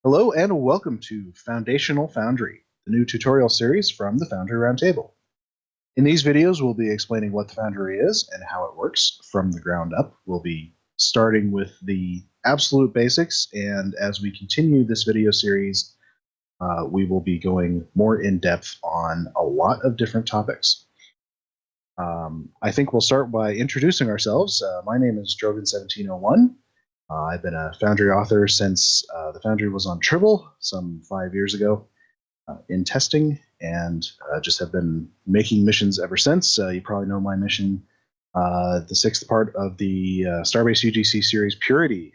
Hello and welcome to Foundational Foundry, the new tutorial series from the Foundry Roundtable. In these videos, we'll be explaining what the Foundry is and how it works from the ground up. We'll be starting with the absolute basics, and as we continue this video series, we will be going more in depth on a lot of different topics. I think we'll start by introducing ourselves. My name is Drogan1701. I've been a Foundry author since the Foundry was on Tribble some 5 years ago in testing, and just have been making missions ever since. You probably know my mission, the sixth part of the Starbase UGC series Purity,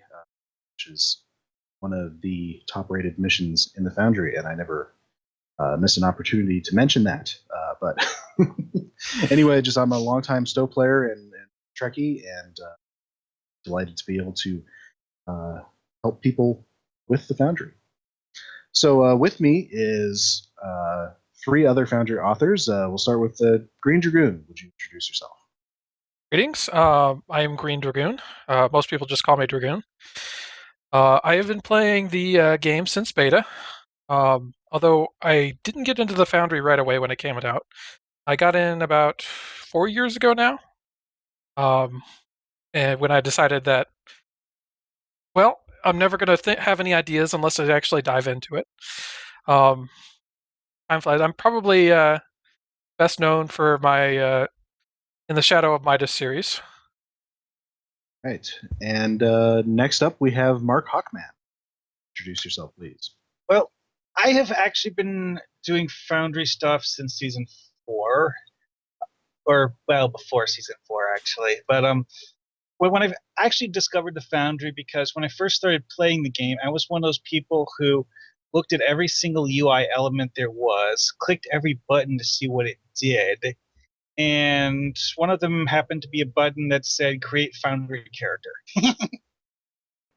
which is one of the top-rated missions in the Foundry, and I never miss an opportunity to mention that. But anyway, I'm a longtime Stow player and Trekkie, and delighted to be able to help people with the Foundry. So with me is three other Foundry authors. We'll start with Green Dragoon. Would you introduce yourself? Greetings. I am Green Dragoon. Most people just call me Dragoon. I have been playing the game since beta, although I didn't get into the Foundry right away when it came out. I got in about 4 years ago now, and when I decided that, well, I'm never going to have any ideas unless I actually dive into it. I'm probably best known for my In the Shadow of Midas series. Right. And next up, we have Mark Hawkman. Introduce yourself, please. Well, I have actually been doing Foundry stuff since Season 4. Or, well, before Season 4, actually. But when I've actually discovered the Foundry, because when I first started playing the game, I was one of those people who looked at every single UI element there was, clicked every button to see what it did, and one of them happened to be a button that said create Foundry character.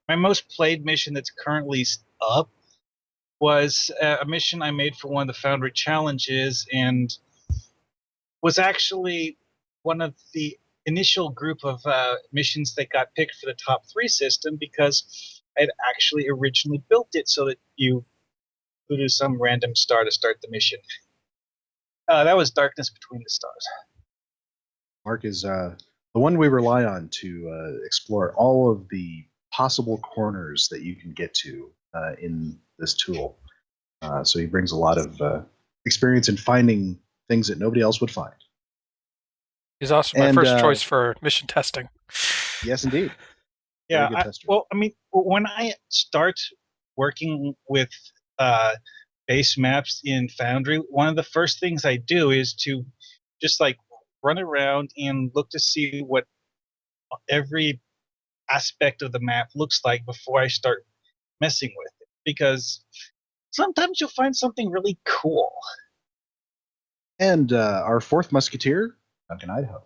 My most played mission that's currently up was a mission I made for one of the Foundry challenges, and was actually one of the initial group of missions that got picked for the top 3 system, because I had actually originally built it so that you could do some random star to start the mission. That was Darkness Between the Stars. Mark is the one we rely on to explore all of the possible corners that you can get to in this tool. So he brings a lot of experience in finding things that nobody else would find. He's also my first choice for mission testing. Yes, indeed. Yeah, when I start working with base maps in Foundry, one of the first things I do is to just run around and look to see what every aspect of the map looks like before I start messing with it, because sometimes you'll find something really cool. And our fourth musketeer, Duncan Idaho.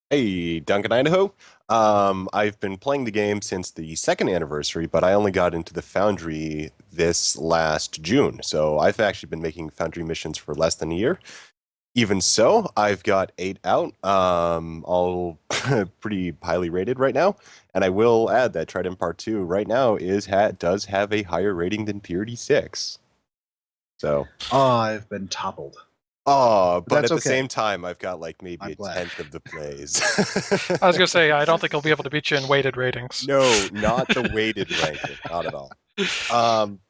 Hey, Duncan Idaho. I've been playing the game since the 2nd anniversary, but I only got into the Foundry this last June. So I've actually been making Foundry missions for less than a year. Even so, I've got 8 out, all pretty highly rated right now. And I will add that Trident Part 2 right now does have a higher rating than Purity 6. So. Oh, I've been toppled. Oh, but at the same time, I've got maybe a 10th of the plays. I was going to say, I don't think he'll be able to beat you in weighted ratings. No, not the weighted ranking. Not at all.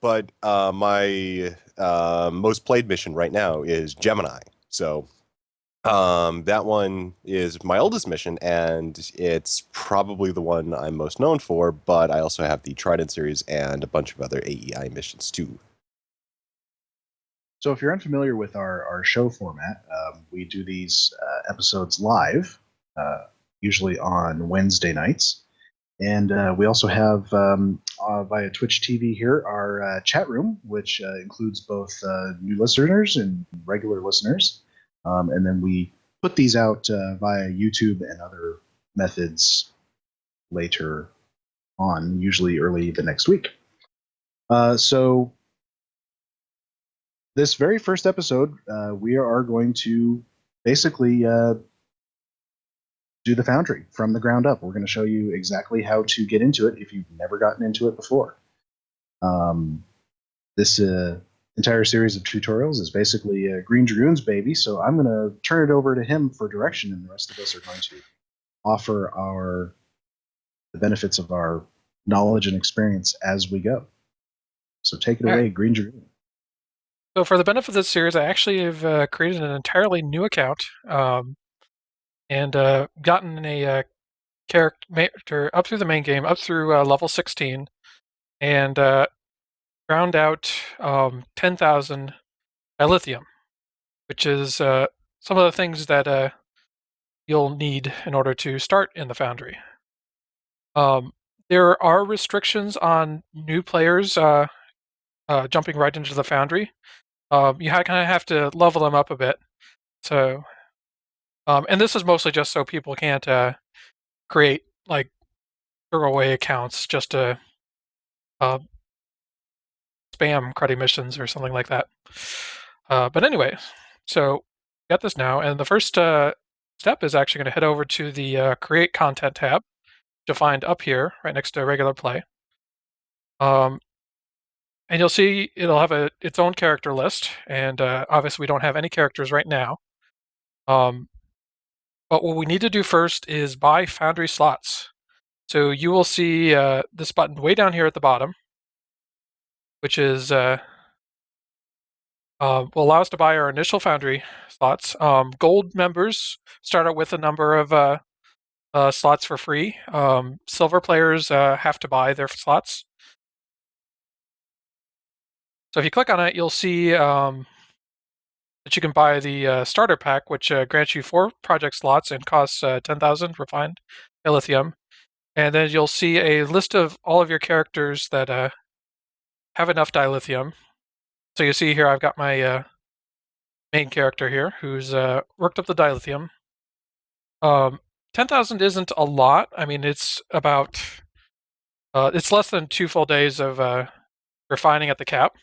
But my most played mission right now is Gemini. So that one is my oldest mission, and it's probably the one I'm most known for, but I also have the Trident series and a bunch of other AEI missions too. So if you're unfamiliar with our show format, we do these episodes live, usually on Wednesday nights. And we also have, via Twitch TV here, our chat room, which includes both new listeners and regular listeners. And then we put these out via YouTube and other methods later on, usually early the next week. So this very first episode, we are going to basically do the Foundry from the ground up. We're going to show you exactly how to get into it if you've never gotten into it before. This entire series of tutorials is basically Green Dragoon's baby, so I'm going to turn it over to him for direction, and the rest of us are going to offer the benefits of our knowledge and experience as we go. So take it away, Green Dragoon. So for the benefit of this series, I actually have created an entirely new account and gotten a character up through the main game, up through level 16, and ground out 10,000 dilithium, which is some of the things that you'll need in order to start in the Foundry. There are restrictions on new players jumping right into the Foundry. You kind of have to level them up a bit. So, and this is mostly just so people can't create like throwaway accounts just to spam cruddy missions or something like that. But anyway, so got this now, and the first step is actually going to head over to the Create Content tab, which you'll find up here, right next to Regular Play. And you'll see it'll have its own character list, and obviously we don't have any characters right now. But what we need to do first is buy Foundry slots. So you will see this button way down here at the bottom, which is will allow us to buy our initial Foundry slots. Gold members start out with a number of slots for free. Silver players have to buy their slots. So if you click on it, you'll see that you can buy the starter pack, which grants you 4 project slots and costs 10,000 refined dilithium. And then you'll see a list of all of your characters that have enough dilithium. So you see here I've got my main character here who's worked up the dilithium. 10,000 isn't a lot. I mean, it's about it's less than 2 full days of refining at the cap.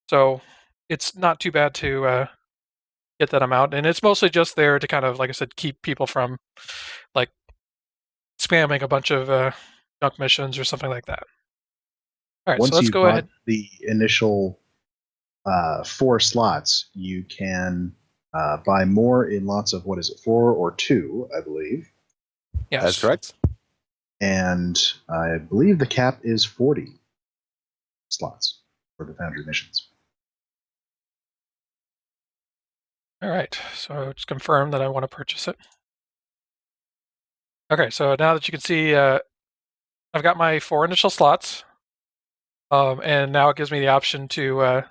So it's not too bad to get that amount, and it's mostly just there to kind of, like I said, keep people from like spamming a bunch of junk missions or something like that. All right, Once so let's you've go got ahead. the initial 4 slots, you can buy more in lots of, what is it, 4 or 2, I believe. Yes, That's correct. And I believe the cap is 40 slots for the Foundry missions. All right, so just confirm that I want to purchase it. Okay, so now that you can see, I've got my 4 initial slots, and now it gives me the option to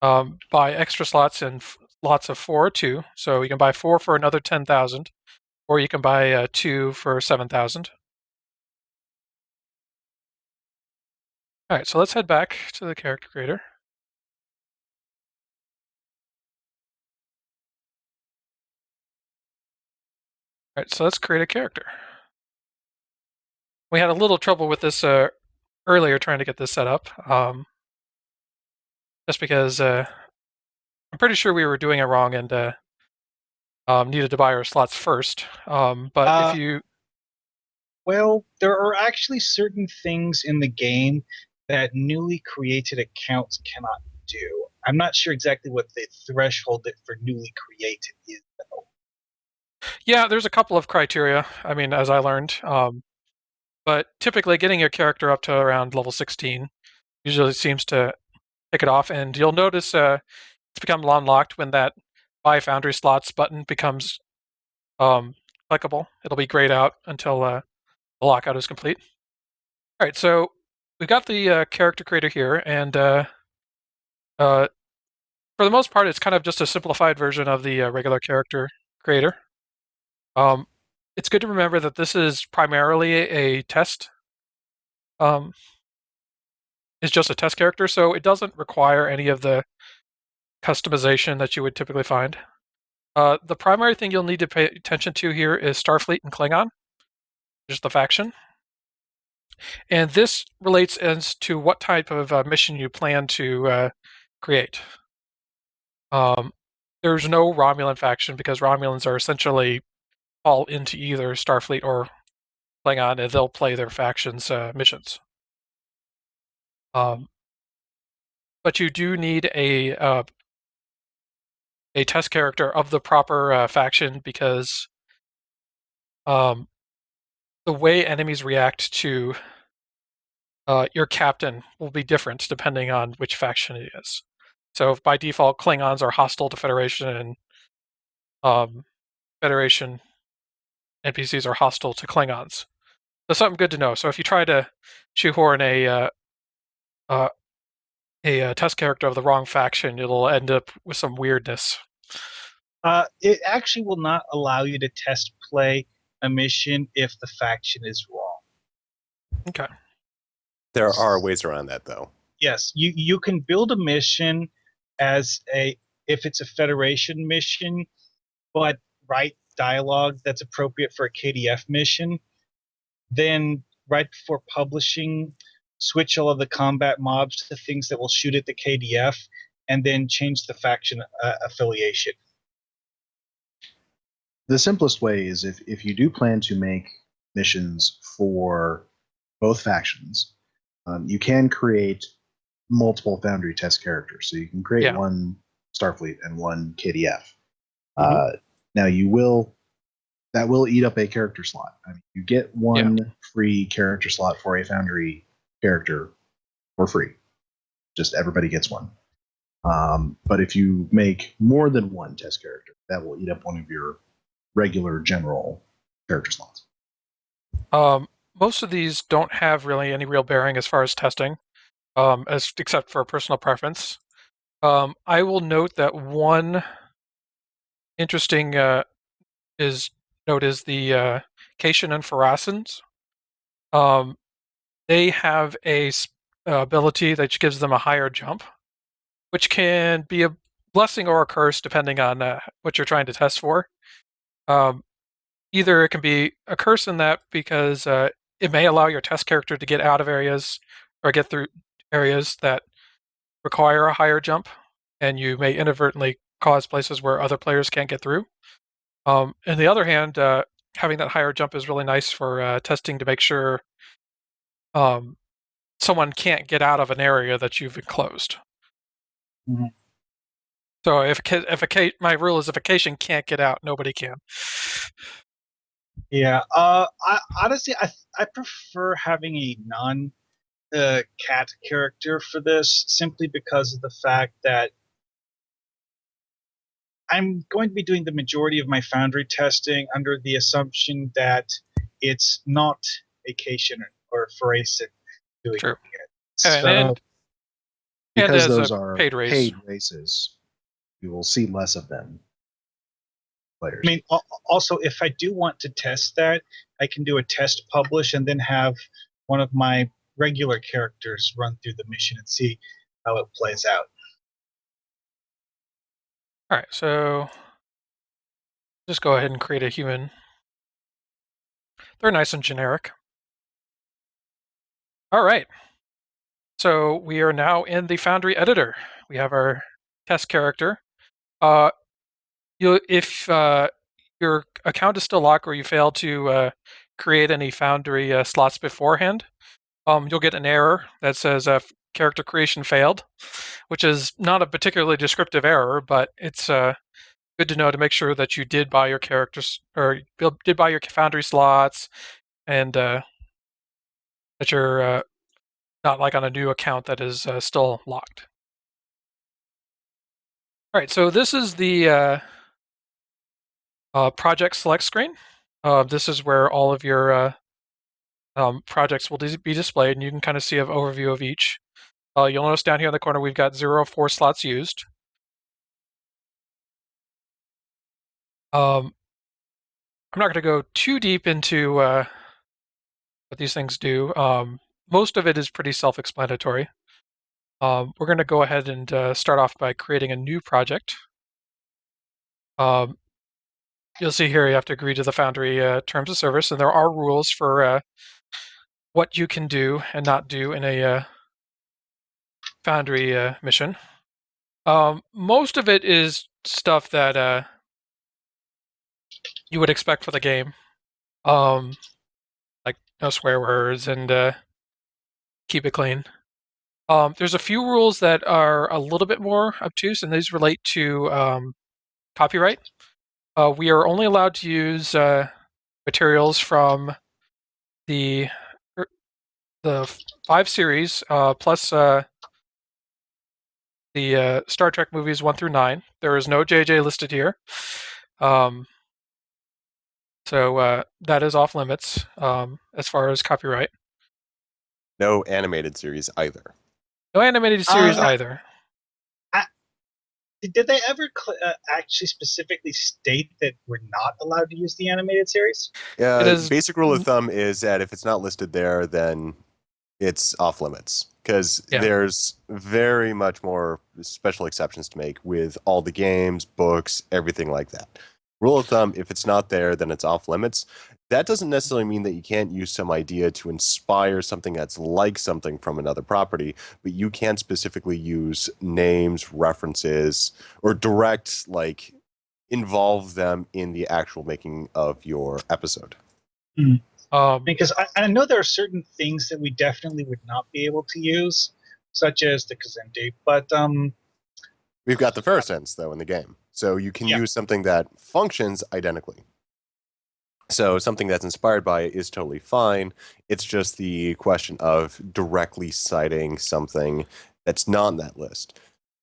buy extra slots in lots of 4 or 2. So you can buy 4 for another 10,000, or you can buy 2 for 7,000. All right, so let's head back to the character creator. All right, so let's create a character. We had a little trouble with this earlier trying to get this set up, just because I'm pretty sure we were doing it wrong and needed to buy our slots first. But if you... Well, there are actually certain things in the game that newly created accounts cannot do. I'm not sure exactly what the threshold for newly created is, though. Yeah, there's a couple of criteria, I mean, as I learned. But typically getting your character up to around level 16 usually seems to pick it off. And you'll notice it's become unlocked when that buy Foundry slots button becomes clickable. It'll be grayed out until the lockout is complete. All right, so we've got the character creator here, and for the most part, it's kind of just a simplified version of the regular character creator. It's good to remember that this is primarily a test. It's just a test character, so it doesn't require any of the customization that you would typically find. The primary thing you'll need to pay attention to here is Starfleet and Klingon, just the faction. And this relates as to what type of mission you plan to create. There's no Romulan faction because Romulans are essentially all into either Starfleet or Klingon, and they'll play their faction's missions. But you do need a test character of the proper faction because the way enemies react to your captain will be different depending on which faction it is. So if by default Klingons are hostile to Federation and Federation NPCs are hostile to Klingons. That's something good to know. So if you try to shoehorn a test character of the wrong faction, it'll end up with some weirdness. It actually will not allow you to test play a mission if the faction is wrong. Okay. There are ways around that, though. Yes, you can build a mission if it's a Federation mission, but write dialogue that's appropriate for a KDF mission. Then right before publishing, switch all of the combat mobs to things that will shoot at the KDF, and then change the faction affiliation. The simplest way is if you do plan to make missions for both factions, you can create multiple Foundry test characters. So you can create one Starfleet and one KDF. Now that will eat up a character slot. I mean, you get one free character slot for a Foundry character for free. Just everybody gets one. But if you make more than one test character, that will eat up one of your regular general character slots. Most of these don't have really any real bearing as far as testing, except for personal preference. I will note that one interesting is the Cation and Farasans. They have a ability that gives them a higher jump, which can be a blessing or a curse depending on what you're trying to test for. Either it can be a curse in that because it may allow your test character to get out of areas or get through areas that require a higher jump, and you may inadvertently cause places where other players can't get through. On the other hand, having that higher jump is really nice for testing to make sure someone can't get out of an area that you've enclosed. Mm-hmm. So my rule is if a Cation can't get out, nobody can. Yeah. Honestly, I prefer having a non-cat character for this, simply because of the fact that I'm going to be doing the majority of my Foundry testing under the assumption that it's not a Cation or Farasan doing it. And because as those a are paid race. paid races, you will see less of them. Players. I mean, also, if I do want to test that, I can do a test publish and then have one of my regular characters run through the mission and see how it plays out. All right, so just go ahead and create a human. They're nice and generic. All right. So we are now in the Foundry editor. We have our test character. If your account is still locked or you fail to create any Foundry slots beforehand, you'll get an error that says character creation failed, which is not a particularly descriptive error, but it's good to know to make sure that you did buy your characters or did buy your Foundry slots, and that you're not like on a new account that is still locked. All right, so this is the project select screen. This is where all of your projects will be displayed, and you can kind of see an overview of each. You'll notice down here in the corner we've got 0 of 4 slots used. I'm not going to go too deep into what these things do. Most of it is pretty self-explanatory. We're going to go ahead and start off by creating a new project. You'll see here you have to agree to the Foundry terms of service, and there are rules for what you can do and not do in a Foundry mission. Most of it is stuff that you would expect for the game, like no swear words and keep it clean. There's a few rules that are a little bit more obtuse, and these relate to copyright. We are only allowed to use materials from the 5 series plus the Star Trek movies 1 through 9. There is no JJ listed here, so that is off limits as far as copyright. No animated series either. No animated series either. Did they ever actually specifically state that we're not allowed to use the animated series? Basic rule of thumb is that if it's not listed there, then it's off limits. Because there's very much more special exceptions to make with all the games, books, everything like that. Rule of thumb, if it's not there, then it's off limits. That doesn't necessarily mean that you can't use some idea to inspire something that's like something from another property, but you can't specifically use names, references, or direct, involve them in the actual making of your episode. Because I know there are certain things that we definitely would not be able to use, such as the Kazindi, but we've got the Ferrocents, though, in the game. So you can use something that functions identically. So something that's inspired by it is totally fine. It's just the question of directly citing something that's not on that list.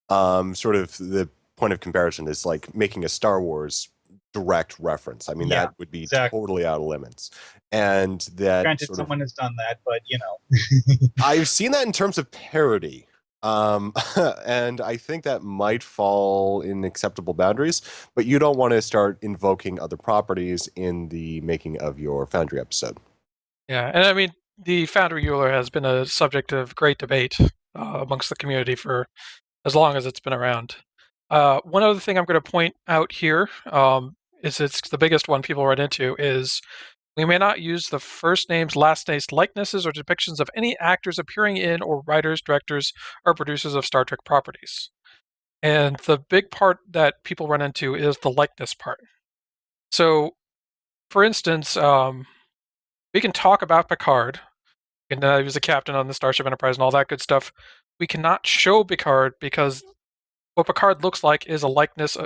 Sort of the point of comparison is like making a Star Wars direct reference. I mean, that would be totally out of limits. And that granted, someone has done that, but you know. I've seen that in terms of parody. And I think that might fall in acceptable boundaries, but you don't want to start invoking other properties in the making of your Foundry episode. Yeah, and I mean, the Foundry Euler has been a subject of great debate amongst the community for as long as it's been around. One other thing I'm going to point out here is it's the biggest one people run into is we may not use the first names, last names, likenesses, or depictions of any actors appearing in or writers, directors, or producers of Star Trek properties. And the big part that people run into is the likeness part. So, for instance, we can talk about Picard, and he was a captain on the Starship Enterprise and all that good stuff. We cannot show Picard because what Picard looks like is a likeness.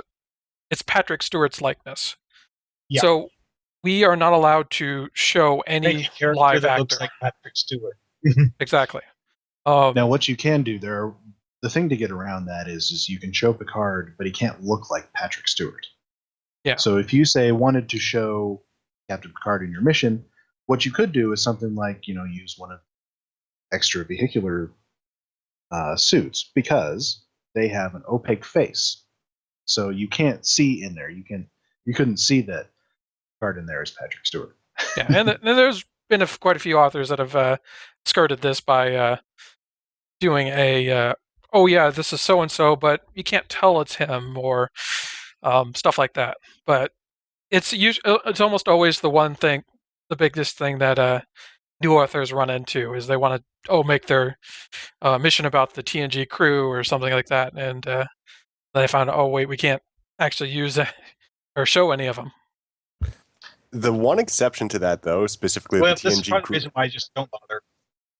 It's Patrick Stewart's likeness. Yeah. So we are not allowed to show any live actor. Looks like Patrick Stewart. Exactly. Now, what you can do the thing to get around that is you can show Picard, but he can't look like Patrick Stewart. Yeah. So if you wanted to show Captain Picard in your mission, what you could do is something like use one of extra vehicular suits because they have an opaque face, so you can't see in there. You couldn't see that Picard in there is Patrick Stewart. Yeah, and there's been quite a few authors that have skirted this by doing a oh yeah, this is so and so, but you can't tell it's him or stuff like that. But it's almost always the biggest thing that new authors run into is they want to make their mission about the TNG crew or something like that, and then they found we can't actually use or show any of them. The one exception to that, though, specifically the TNG crew. This is part of the reason why I just don't bother.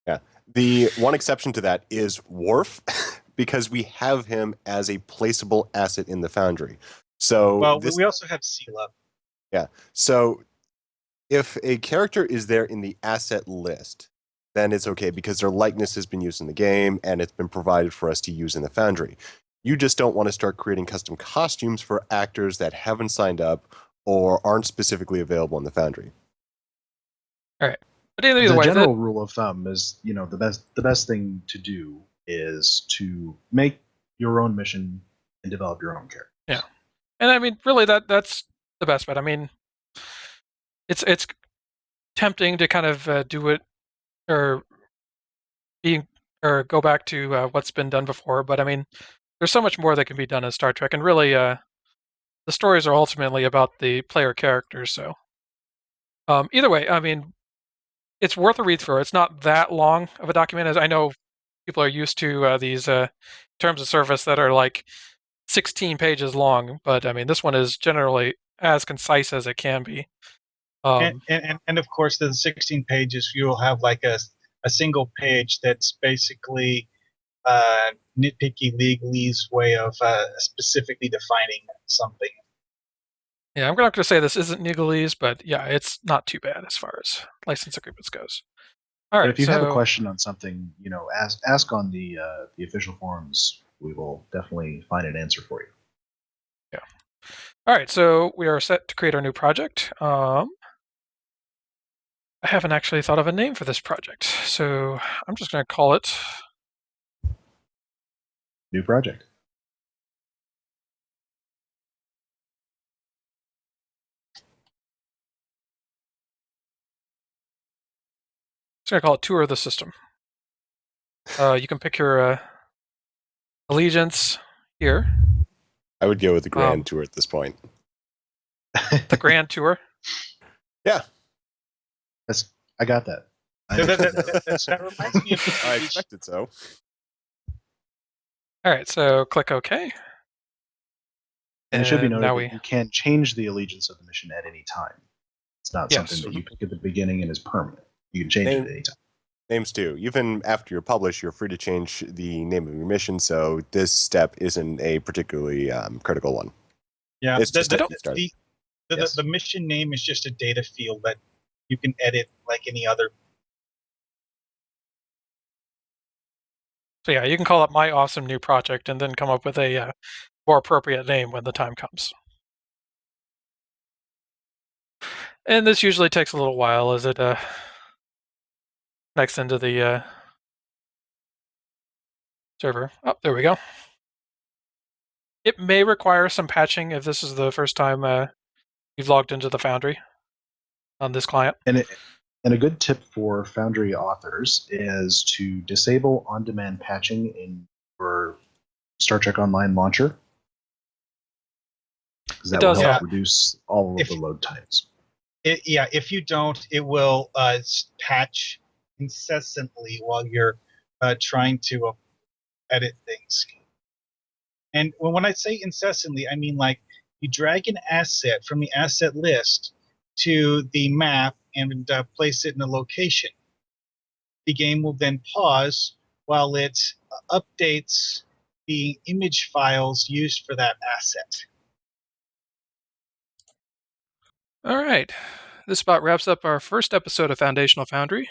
Yeah, the one exception to that is Worf, because we have him as a placeable asset in the Foundry. So we also have Sela. Yeah, so if a character is there in the asset list, then it's okay because their likeness has been used in the game and it's been provided for us to use in the Foundry. You just don't want to start creating custom costumes for actors that haven't signed up or aren't specifically available in the Foundry. All right. But the general rule of thumb is, the best thing to do is to make your own mission and develop your own character. Yeah. And I mean, really, that's the best bet. I mean, it's tempting to kind of do it or go back to what's been done before, but I mean, there's so much more that can be done in Star Trek, and really, the stories are ultimately about the player characters. So, either way, I mean, it's worth a read through. It's not that long of a document, as I know people are used to these terms of service that are like 16 pages long, but I mean, this one is generally as concise as it can be. And of course, the 16 pages, you'll have like a single page that's basically nitpicky legalese way of specifically defining something. Yeah, I'm not going to say this isn't legalese, but yeah, it's not too bad as far as license agreements goes. All right. But if you have a question on something, ask on the official forums. We will definitely find an answer for you. Yeah. All right, so we are set to create our new project. I haven't actually thought of a name for this project, so I'm just going to call it New project. Just going to call it Tour of the System. You can pick your allegiance here. I would go with the Grand Tour at this point. The Grand Tour? Yeah. I got that. That reminds me of I expected so. All right, so click OK. And it should be noted now that you can change the allegiance of the mission at any time. It's not something that you pick at the beginning and is permanent. You can change it at any time. Names too. Even after you're published, you're free to change the name of your mission, so this step isn't a particularly critical one. Yeah, it's just the mission name is just a data field that you can edit like any other. So yeah, you can call it My Awesome New Project and then come up with a more appropriate name when the time comes. And this usually takes a little while as it connects into the server. Oh, there we go. It may require some patching if this is the first time you've logged into the Foundry on this client. And a good tip for Foundry authors is to disable on-demand patching in your Star Trek Online launcher. Because that will help reduce all of the load times. If you don't, it will patch incessantly while you're trying to edit things. And when I say incessantly, I mean like you drag an asset from the asset list to the map and place it in a location. The game will then pause while it updates the image files used for that asset. All right. This about wraps up our first episode of Foundational Foundry.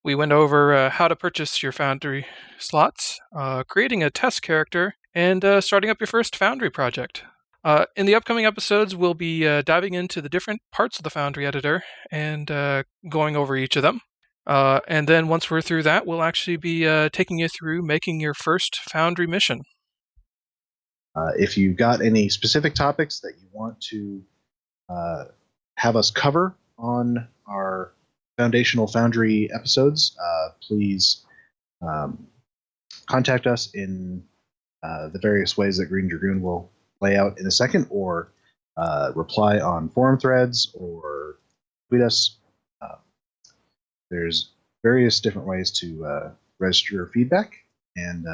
We went over how to purchase your Foundry slots, creating a test character, and starting up your first Foundry project. In the upcoming episodes, we'll be diving into the different parts of the Foundry editor and going over each of them. And then once we're through that, we'll actually be taking you through making your first Foundry mission. If you've got any specific topics that you want to have us cover on our Foundational Foundry episodes, please contact us in the various ways that Green Dragoon will lay out in a second, or reply on forum threads or tweet us. There's various different ways to register your feedback, and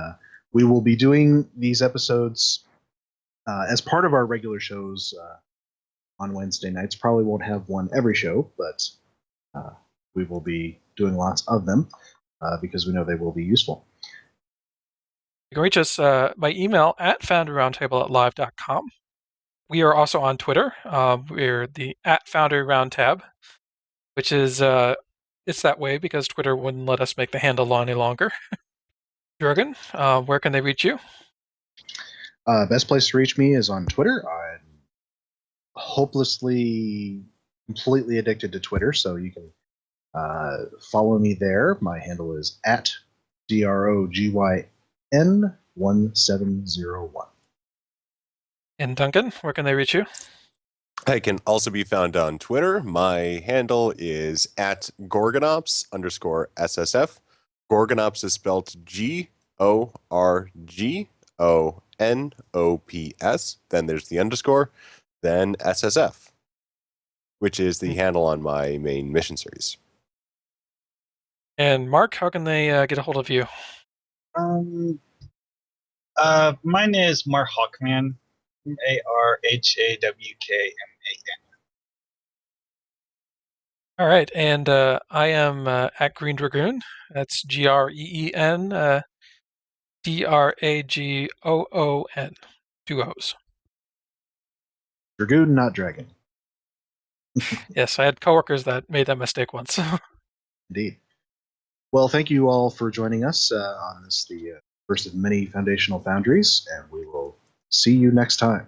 we will be doing these episodes as part of our regular shows on Wednesday nights. Probably won't have one every show, but we will be doing lots of them because we know they will be useful. You can reach us by email at foundryroundtable@live.com. We are also on Twitter. We're the @Foundry Roundtab, which is it's that way because Twitter wouldn't let us make the handle any longer. Jurgen, where can they reach you? Best place to reach me is on Twitter. I'm hopelessly, completely addicted to Twitter, so you can follow me there. My handle is @DROGYN1701. And Duncan, where can they reach you? I can also be found on Twitter. My handle is @Gorgonops_SSF. Gorgonops is spelled GORGONOPS. Then there's the underscore, then SSF, which is the handle on my main mission series. And Mark, how can they get a hold of you? Mine is Mark Hawkman. MarHawkman. All right, and I am at Green Dragoon. That's GREEN DRAGOON. 2 O's. Dragoon, not dragon. Yes, I had coworkers that made that mistake once. Indeed. Well, thank you all for joining us on this, the first of many Foundational Foundries, and we will see you next time.